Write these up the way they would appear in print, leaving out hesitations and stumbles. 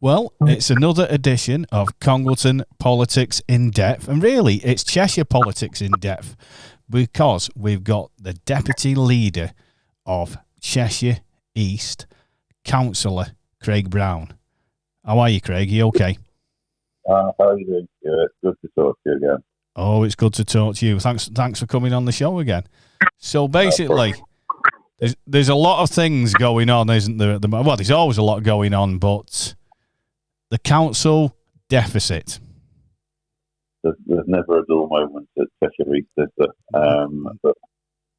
Well, it's another edition of Congleton Politics in Depth, and really it's Cheshire Politics in Depth because we've got the Deputy Leader of Cheshire East, Councillor Craig Brown. How are you, Craig? Are you okay? How are you doing? Yeah, it's good to talk to you again. Oh, it's good to talk to you. Thanks for coming on the show again. So basically, there's a lot of things going on, isn't there? Well, there's always a lot going on, but the council deficit. There's never a dull moment at Cheshire East, is there? But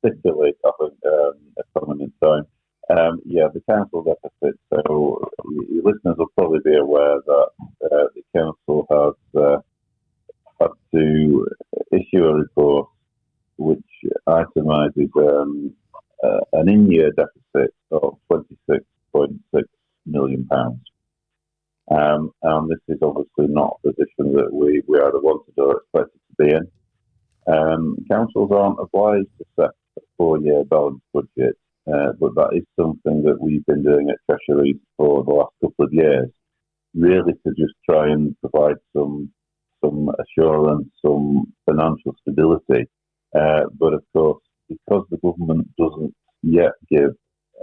particularly, I think, a prominent time. The council deficit. So your listeners will probably be aware that the council has had to issue a report which itemises an in-year deficit of £26.6 million. And this is obviously not a position that we either wanted or expected to be in. Councils aren't obliged to set a 4-year balanced budget, but that is something that we've been doing at Cheshire East for the last couple of years, really to just try and provide some assurance, some financial stability. But of course, because the government doesn't yet give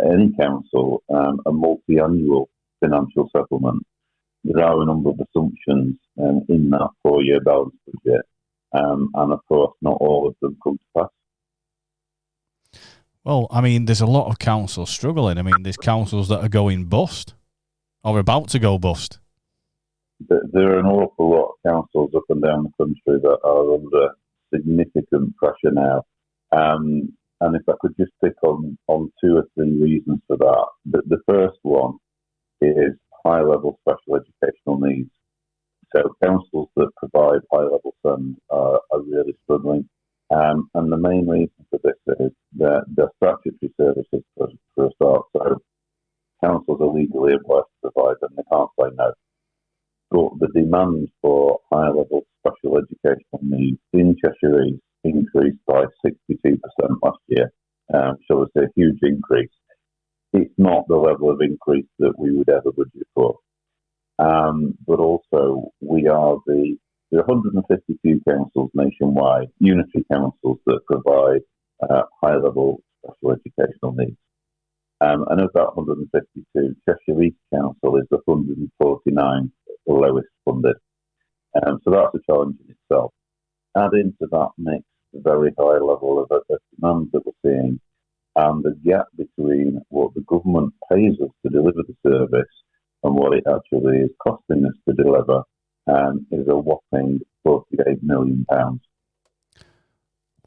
any council a multi-annual financial settlement, there are a number of assumptions in that 4-year balanced budget, and of course, not all of them come to pass. Well, I mean, there's a lot of councils struggling. I mean, there's councils that are going bust or about to go bust. There are an awful lot of councils up and down the country that are under significant pressure now. And if I could just pick on 2 or 3 reasons for that. The first one is high-level special educational needs. So councils that provide high-level SEND are really struggling. And the main reason for this is that the statutory services for a start. So councils are legally obliged to provide them. They can't say no. But the demand for high-level special educational needs in Cheshire East increased by 62% last year. So it's a huge increase. It's not the level of increase that we would ever budget for. But also, there are 152 councils nationwide, unitary councils that provide high-level special educational needs. And of that 152, Cheshire East Council is the 149th lowest funded. So that's a challenge in itself. Add into that mix the very high level of demand that we're seeing, and the gap between what the government pays us to deliver the service and what it actually is costing us to deliver is a whopping £48 million.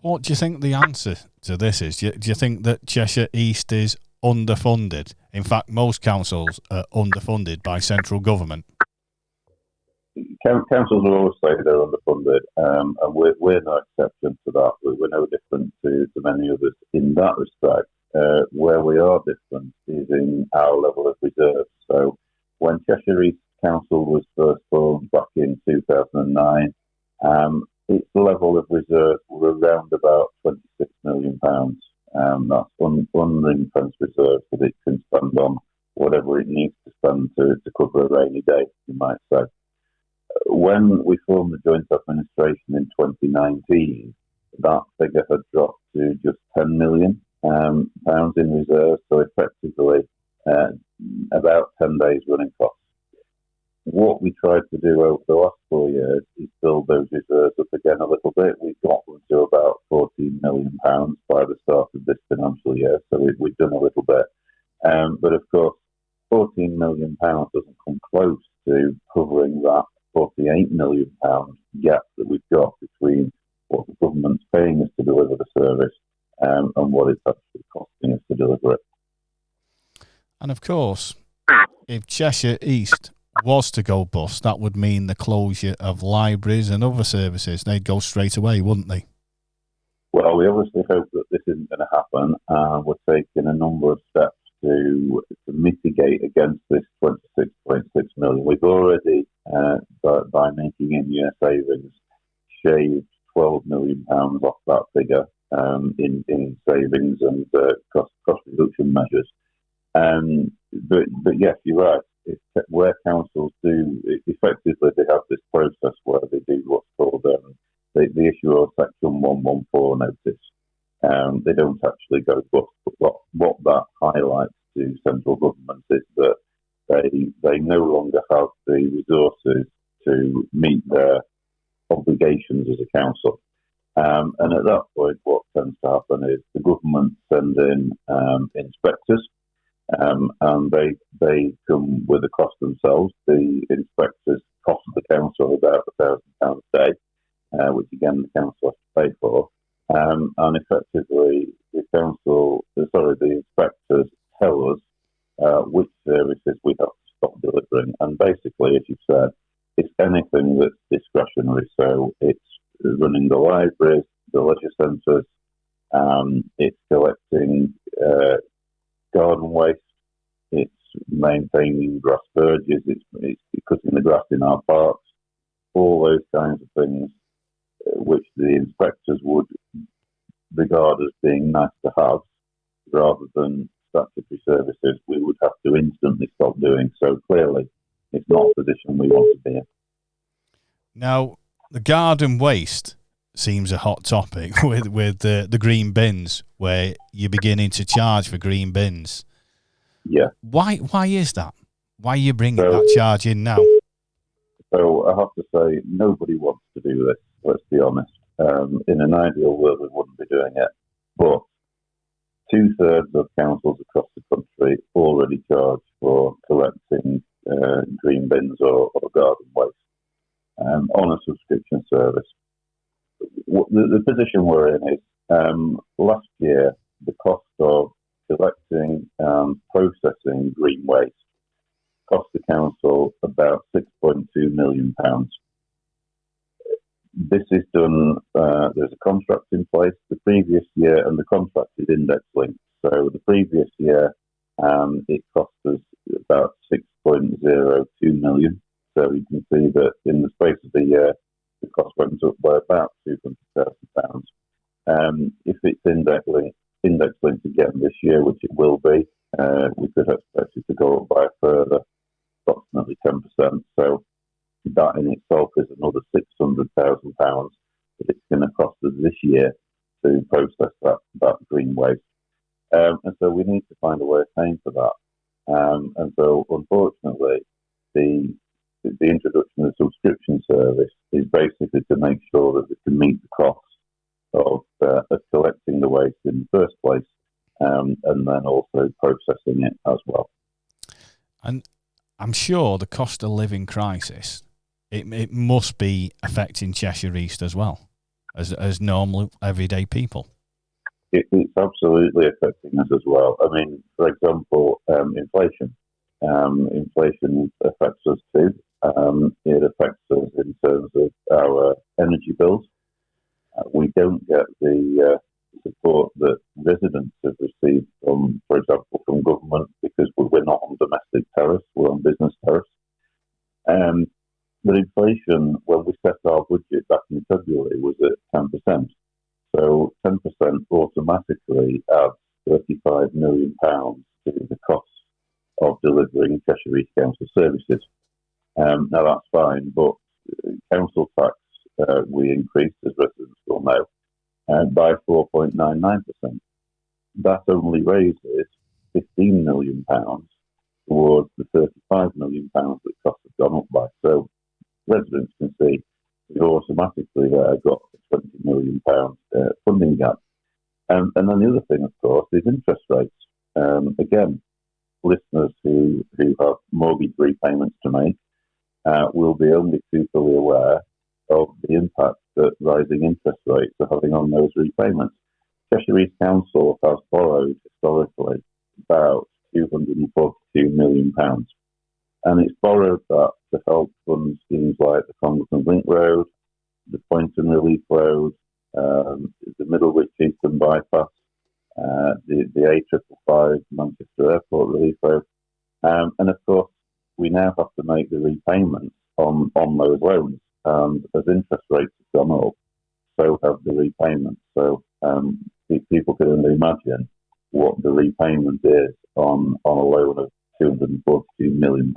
What do you think the answer to this is? Do you think that Cheshire East is underfunded? In fact, most councils are underfunded by central government. Councils will always say they're underfunded, and we're no exception to that. We're no different to many others in that respect. Where we are different is in our level of reserves. So when Cheshire East Council was first formed back in 2009, its level of reserves were around about £26 million. That's unring-fenced reserves that it can spend on whatever it needs to spend to cover a rainy day, you might say. When we formed the Joint Administration in 2019, that figure had dropped to just £10 million in reserves, so effectively about 10 days running costs. What we tried to do over the last 4 years is build those reserves up again a little bit. We got them to about £14 million by the start of this financial year, so we've done a little bit. But of course, £14 million doesn't come close to covering that £48 million gap that we've got between what the government's paying us to deliver the service and what it's actually costing us to deliver it. And of course, if Cheshire East was to go bust, that would mean the closure of libraries and other services. They'd go straight away, wouldn't they? Well, we obviously hope that this isn't going to happen. We're taking a number of steps to mitigate against this £26.6 million. We've already, by making in-year savings, shaved £12 million off that figure in savings and cost reduction measures. But yes, you're right. where councils do, effectively they have this process where they do what's called, they issue a Section 114 notice. They don't actually go bust, but what that highlights to central government is that they no longer have the resources to meet their obligations as a council. And at that point, what tends to happen is the government send in inspectors, and they come with a cost themselves. The inspectors cost the council about £1,000 a day, which again the council has to pay for. And effectively, the inspectors tell us which services we have to stop delivering. And basically, as you've said, it's anything that's discretionary. So it's running the libraries, the leisure centres, it's collecting garden waste, it's maintaining grass verges, it's cutting the grass in our parks, all those kinds of things which the inspectors would regard as being nice to have rather than statutory services we would have to instantly stop doing. So clearly it's not a position we want to be in. Now, the garden waste seems a hot topic with the green bins, where you're beginning to charge for green bins. Yeah. Why is that? Why are you bringing that charge in now? So I have to say, nobody wants to do this, let's be honest. In an ideal world, we wouldn't be doing it. But 2/3 of councils across the country already charge for collecting green bins or garden waste on a subscription service. The position we're in is, last year, the cost of collecting and processing green waste cost the council about £6.2 million. This is done, there's a contract in place the previous year, and the contract is index linked. So the previous year, it cost us about 6.02 million. So you can see that in the space of the year, the cost went up by about £200,000. If it's index linked again this year, which it will be, we could expect it to go up by a further approximately 10%. So that in itself is another £600,000 that it's going to cost us this year to process that green waste. And so we need to find a way of paying for that. And so unfortunately, the introduction of the subscription service is basically to make sure that we can meet the cost of collecting the waste in the first place, and then also processing it as well. And I'm sure the cost of living crisis, it must be affecting Cheshire East as well, as normal everyday people. It's absolutely affecting us as well. I mean, for example, inflation. Inflation affects us too. It affects us in terms of our energy bills. We don't get the support that residents have received from, for example, from government, because we're not on domestic tariffs, we're on business tariffs. But inflation, when we set our budget back in February, was at 10%. So 10% automatically adds £35 million to the cost of delivering Cheshire East Council services. Now that's fine, but council tax we increased, as residents will know, by 4.99%. That only raises £15 million towards the £35 million that costs have gone up by. So residents can see we've automatically got a £20 million funding gap. And then the other thing, of course, is interest rates. Again, listeners who have mortgage repayments to make will be only too fully aware of the impact that rising interest rates are having on those repayments. Cheshire East Council has borrowed historically about £242 million. And it's borrowed that to help fund schemes like the Congleton Road, the Poynton Relief Road, the Middlewich Eastern Bypass, the A555 Manchester Airport Relief Road. And of course, we now have to make the repayments on those loans. And as interest rates have gone up, so have the repayments. So people can only imagine what the repayment is on a loan of £242 million.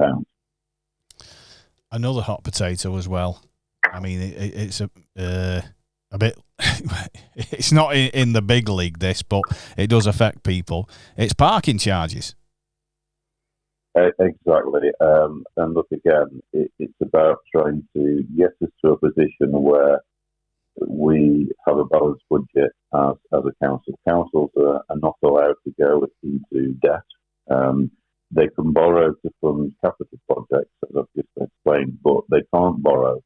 Another hot potato as well. I mean, it's a bit. It's not in the big league, this, but it does affect people. It's parking charges. Exactly. And look, again, it's about trying to get us to a position where we have a balanced budget as a council. Councils are not allowed to go into debt. They can borrow to fund capital projects, as I've just explained, but they can't borrow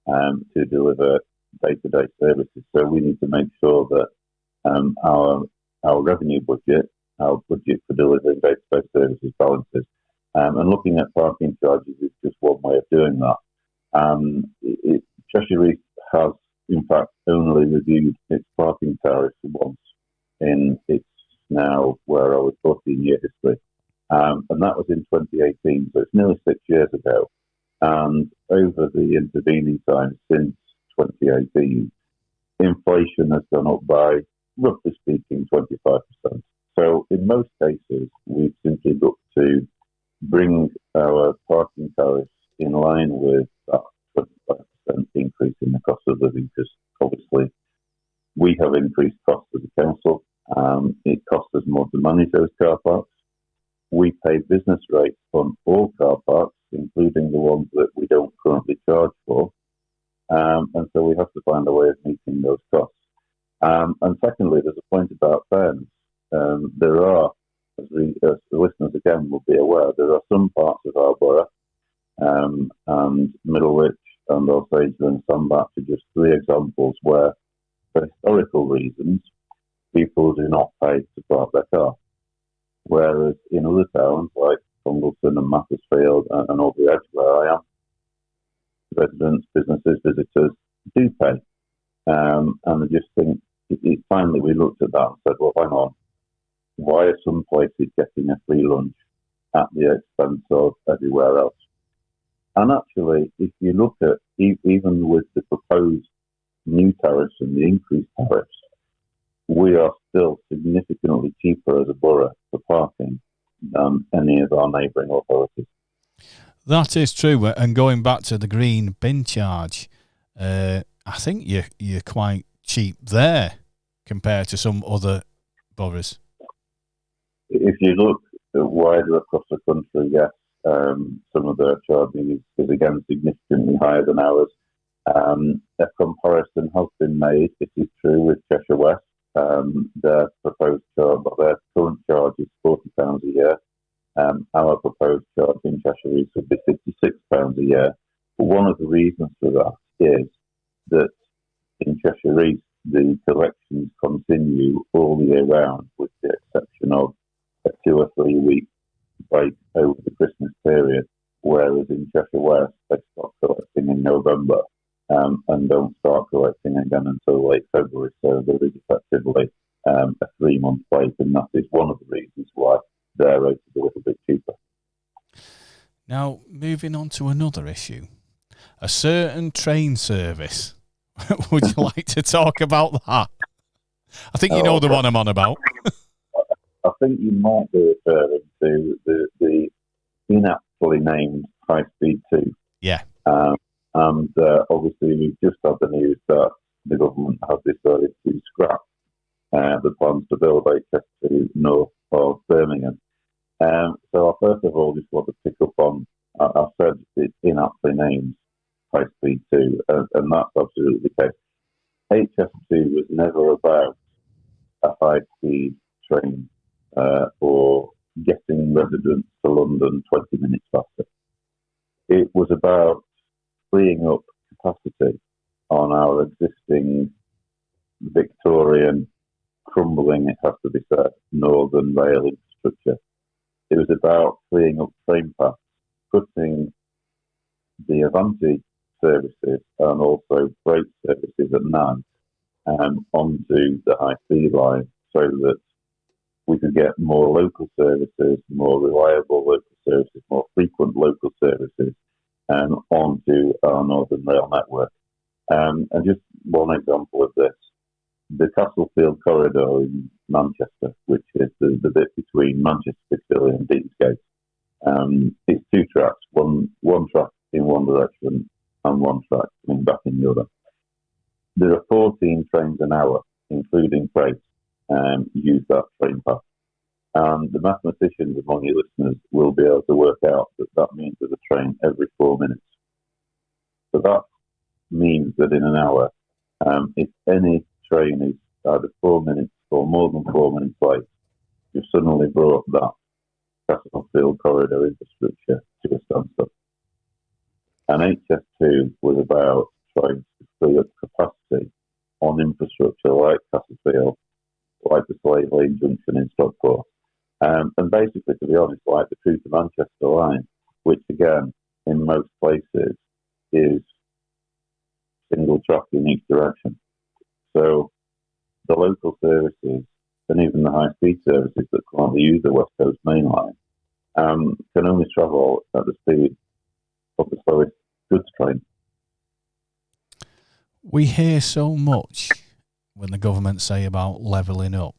to deliver day-to-day services. So we need to make sure that our revenue budget, our budget for delivering day-to-day services balances. And looking at parking charges is just one way of doing that. Cheshire East has, in fact, only reviewed its parking tariffs once in its now, where I was 14-year history. And that was in 2018, so it's nearly 6 years ago. And over the intervening time since 2018, inflation has gone up by, roughly speaking, 25%. So in most cases, we've simply looked to bring our parking tariffs in line with that 25% increase in the cost of living, because obviously we have increased costs as a council. It costs us more to manage those car parks. We pay business rates on all car parks, including the ones that we don't currently charge for. And so we have to find a way of meeting those costs. And secondly, there's a point about fairness. There are, as the listeners again will be aware, there are some parts of our borough, and Middlewich and Osage and Sandbach are just three examples where, for historical reasons, people do not pay to park their car. Whereas in other towns like Congleton and Macclesfield and over the edge where I am, residents, businesses, visitors do pay. And I just think, finally we looked at that and said, well, hang on, why are some places getting a free lunch at the expense of everywhere else? And actually, if you look at, even with the proposed new tariffs and the increased tariffs, we are still significantly cheaper as a borough for parking than any of our neighbouring authorities. That is true. And going back to the green bin charge, I think you're quite cheap there compared to some other boroughs. If you look wider across the country, yes, some of their charging is again significantly higher than ours. A comparison has been made, it is true, with Cheshire West. Their proposed charge, their current charge is £40 a year. Our proposed charge in Cheshire East would be £56 a year. But one of the reasons for that is that in Cheshire East, the collections continue all the year round, with the exception of a 2 or 3 week break over the Christmas period, whereas in Cheshire West, they stop collecting in November and don't start collecting again until late February. So there is effectively a 3-month break, and that is one of the reasons why their rate is a little bit cheaper. Now, moving on to another issue, a certain train service. Would you like to talk about that? I think you know the one I'm on about. I think you might be referring to the inaptly named High Speed 2. Yeah. And obviously we've just had the news that the government has decided to scrap the plans to build HS2 north of Birmingham. So I first of all just want to pick up on, I said it's inaptly named High Speed 2, and that's absolutely the case. HS2 was never about a high-speed train or getting residents to London 20 minutes faster. It was about freeing up capacity on our existing Victorian, crumbling, it has to be said, northern rail infrastructure. It was about freeing up train paths, putting the Avanti services and also freight services at night onto the high-speed line so that we could get more local services, more reliable local services, more frequent local services onto our Northern Rail network. And just one example of this, the Castlefield corridor in Manchester, which is the bit between Manchester Piccadilly and Deansgate. It's two tracks, one track in one direction and one track coming back in the other. There are 14 trains an hour, including freight, use that train path. And the mathematicians among your listeners will be able to work out that that means there's a train every 4 minutes. So that means that in an hour, if any train is either 4 minutes or more than 4 minutes late, you've suddenly brought that Castlefield corridor infrastructure to a standstill. And HS2 was about trying to free up capacity on infrastructure like Castlefield, like the Slade Lane Junction in Stockport, and basically, to be honest, like the Crewe to Manchester line, which again, in most places, is single track in each direction. So the local services and even the high-speed services that currently use the West Coast Main Line can only travel at the speed of the slowest goods train. We hear so much when the government say about levelling up.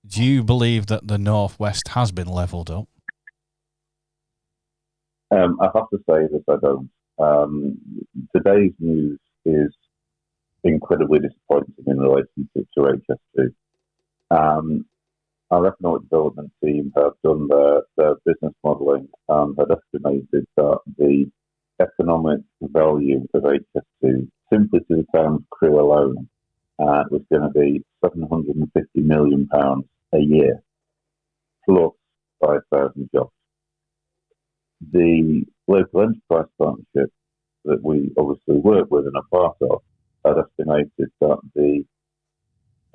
Do you believe that the Northwest has been levelled up? I have to say that I don't. Today's news is incredibly disappointing in relation to HS2. Our economic development team have done their business modelling and had estimated that the economic value of HS2, simply to the town of Crewe alone, was going to be £750 million a year, plus 5,000 jobs. The local enterprise partnership that we obviously work with and are part of had estimated that the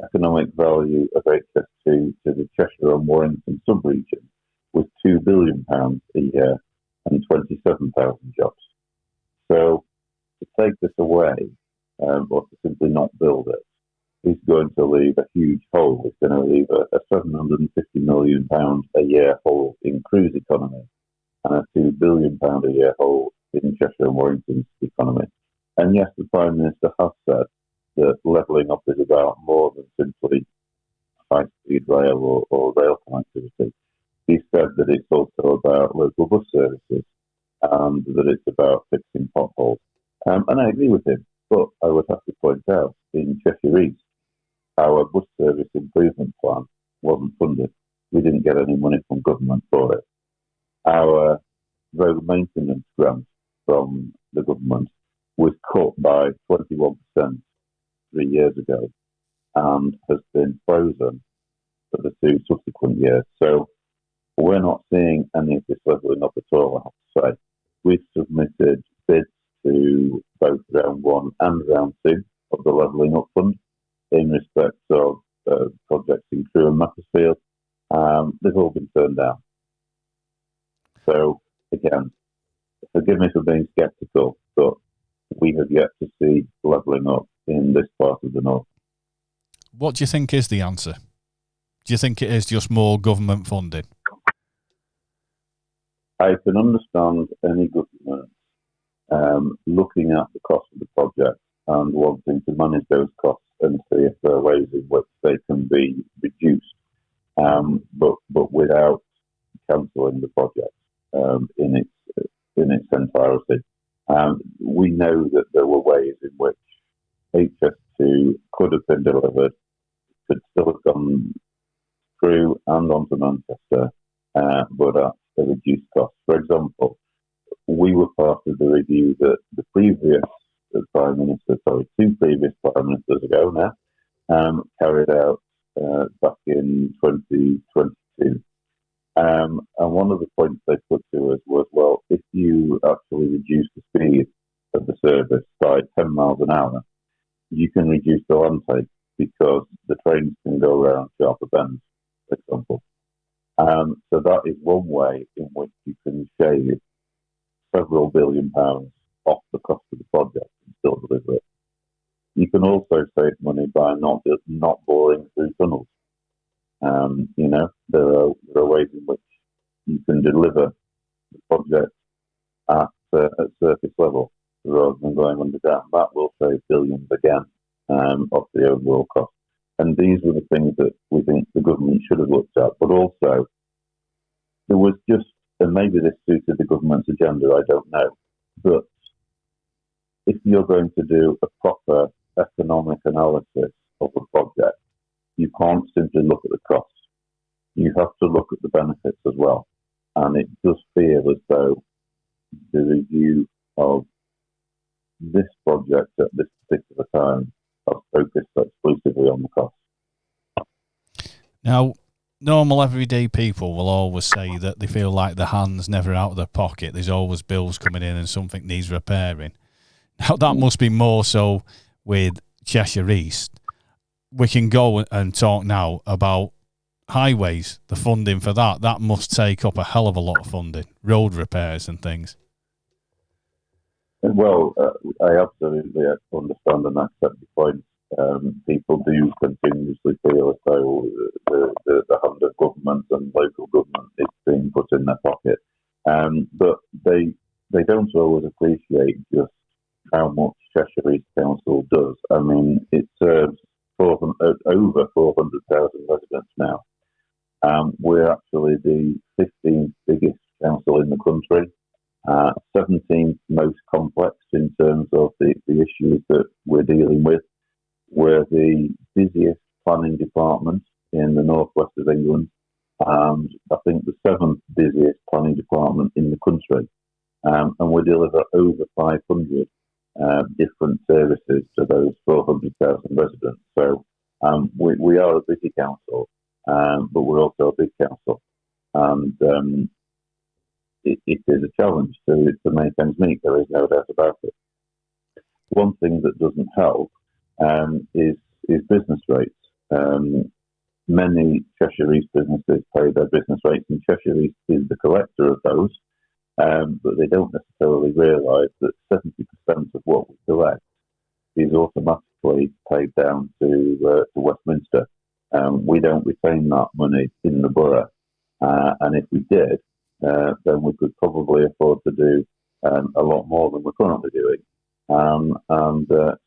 economic value of HS2 to the Cheshire and Warrington sub-region was £2 billion a year and 27,000 jobs. So to take this away, or to simply not build it, is going to leave a huge hole. It's going to leave a £750 million a year hole in Crewe's economy and a £2 billion a year hole in Cheshire and Warrington's economy. And yes, the Prime Minister has said that levelling up is about more than simply high-speed rail or rail connectivity. He said that it's also about local bus services and that it's about fixing potholes. And I agree with him, but I would have to point out in Cheshire East, our bus service improvement plan wasn't funded. We didn't get any money from government for it. Our road maintenance grant from the government was cut by 21% 3 years ago and has been frozen for the 2 subsequent years. So we're not seeing any of this levelling up at all, I have to say. We've submitted bids to both round 1 and round 2 of the levelling up fund in respect of projects in Crewe and Macclesfield. They've all been turned down. So, again, forgive me for being sceptical, but we have yet to see levelling up in this part of the north. What do you think is the answer? Do you think it is just more government funding? I can understand any government looking at the cost of the project and wanting to manage those costs and see if there are ways in which they can be reduced, but without cancelling the project in its entirety. We know that there were ways in which HS2 could have been delivered, could still have gone through and onto Manchester, but at a reduced cost. For example, we were part of the review that the previous Prime Minister, 2 previous Prime Ministers ago now, carried out back in 2022. And one of the points they put to us was, well, if you actually reduce the speed of the service by 10 miles an hour, you can reduce the land take because the trains can go around sharper bends, for example. So that is one way in which you can shave several £billion off the cost of the project and still deliver it. You can also save money by not boring through tunnels. There are ways in which you can deliver the project at surface level rather than going underground. That will save billions again off the overall cost. And these were the things that we think the government should have looked at. But also, there was just and maybe this suited the government's agenda, I don't know. But if you're going to do a proper economic analysis of a project, you can't simply look at the costs. You have to look at the benefits as well. And it does feel as though the review of this project at this particular time has focused exclusively on the costs. Now, normal everyday people will always say that they feel like their hand's never out of their pocket. There's always bills coming in and something needs repairing. Now, that must be more so with Cheshire East. We can go and talk now about highways, the funding for that. That must take up a hell of a lot of funding, road repairs and things. Well, I absolutely understand and accept the point. People do continuously feel as though the hand of government and local government is being put in their pocket. But they don't always appreciate just how much Cheshire East Council does. I mean, it serves over 400,000 residents now. We're actually the 15th biggest council in the country, 17th most complex in terms of the issues that we're dealing with. We're the busiest planning department in the northwest of England, and I think the 7th busiest planning department in the country. And we deliver over 500 different services to those 400,000 residents. So we are a busy council, but we're also a big council. And it is a challenge to make ends meet, there is no doubt about it. One thing that doesn't help is business rates. Many Cheshire East businesses pay their business rates, and Cheshire East is the collector of those, but they don't necessarily realise that 70% of what we collect is automatically paid down to Westminster. We don't retain that money in the borough, and if we did, then we could probably afford to do a lot more than we're currently doing. And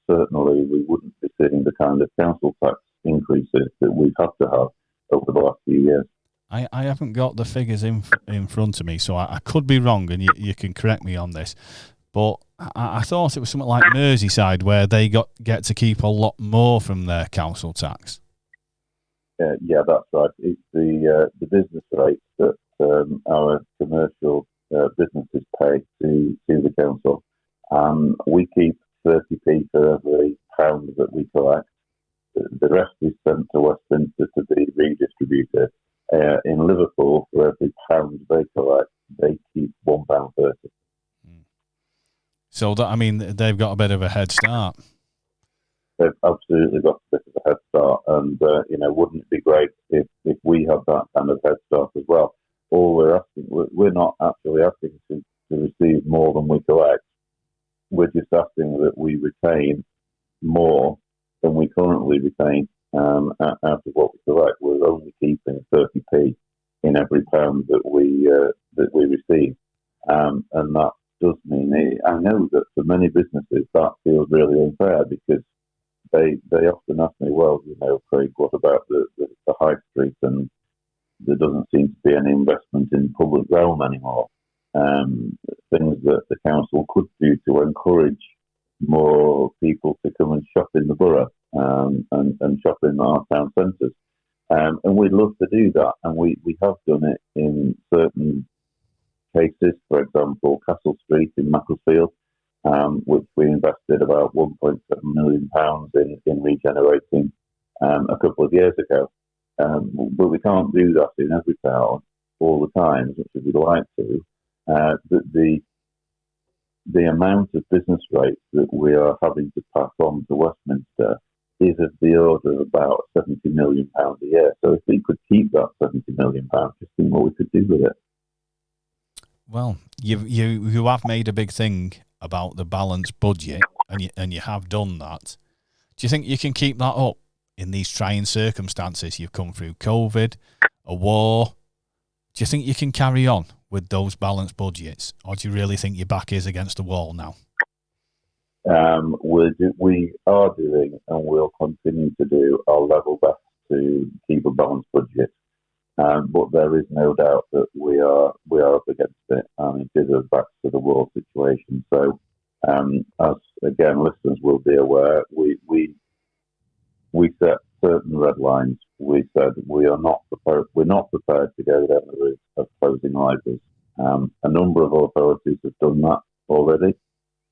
certainly we wouldn't be seeing the kind of council tax increases that we've had to have over the last few years. I haven't got the figures in front of me, so I could be wrong, and you can correct me on this. But I thought it was something like Merseyside, where they get to keep a lot more from their council tax. Yeah, that's right. It's the business rates that our commercial businesses pay to the council. We keep 30p for every pound that we collect. The rest is sent to Westminster to be redistributed. In Liverpool, for every pound they collect, they keep £1.30. So that, I mean, they've got a bit of a head start. They've absolutely got a bit of a head start, and wouldn't it be great if we had that kind of head start as well? All we're not actually asking to receive more than we collect. We're just asking that we retain more than we currently retain out of what we collect. We're only keeping 30p in every pound that we receive, and that does mean I know that for many businesses that feels really unfair, because they often ask me, well, Craig, what about the high street? And there doesn't seem to be any investment in public realm anymore. Things that the council could do to encourage more people to come and shop in the borough and shop in our town centres. And we'd love to do that, and we have done it in certain cases. For example, Castle Street in Macclesfield, which we invested about £1.7 million in regenerating a couple of years ago. But we can't do that in every town all the time, as much as we'd like to. The amount of business rates that we are having to pass on to Westminster is of the order of about £70 million a year. So if we could keep that £70 million, just think what we could do with it. Well, you have made a big thing about the balanced budget, and you have done that. Do you think you can keep that up in these trying circumstances? You've come through COVID, a war. Do you think you can carry on with those balanced budgets, or do you really think your back is against the wall now? We are doing, and will continue to do, our level best to keep a balanced budget. But there is no doubt that we are up against it, and it is a back to the wall situation. So, as again listeners will be aware, we set certain red lines. We said we're not prepared to go down the route of closing libraries. A number of authorities have done that already.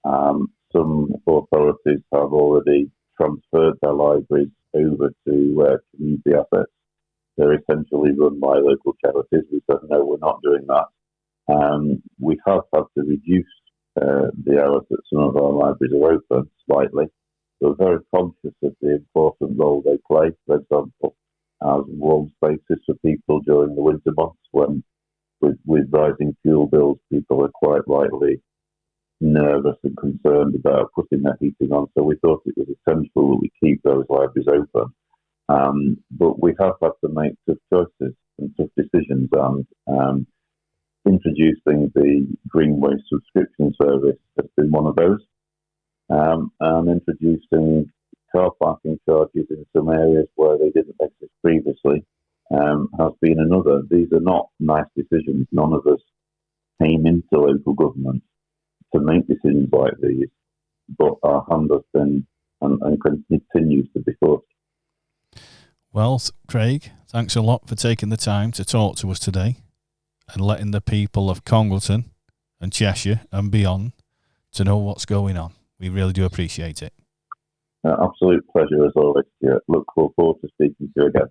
Some authorities have already transferred their libraries over to community assets. They're essentially run by local charities. We said, no, we're not doing that. We have had to reduce the hours that some of our libraries are open slightly. We're very conscious of the important role they play, for example, as warm spaces for people during the winter months when, with rising fuel bills, people are quite rightly nervous and concerned about putting their heating on. So we thought it was essential that we keep those libraries open. But we have had to make tough choices and tough decisions, and introducing the Green Waste subscription service has been one of those, and introducing car parking charges in some areas where they didn't exist previously has been another. These are not nice decisions. None of us came into local government to make decisions like these, but our hand has been and continues to be forced. Well, Craig, thanks a lot for taking the time to talk to us today and letting the people of Congleton and Cheshire and beyond to know what's going on. We really do appreciate it. Absolute pleasure as always, Stuart. Look forward to speaking to you again.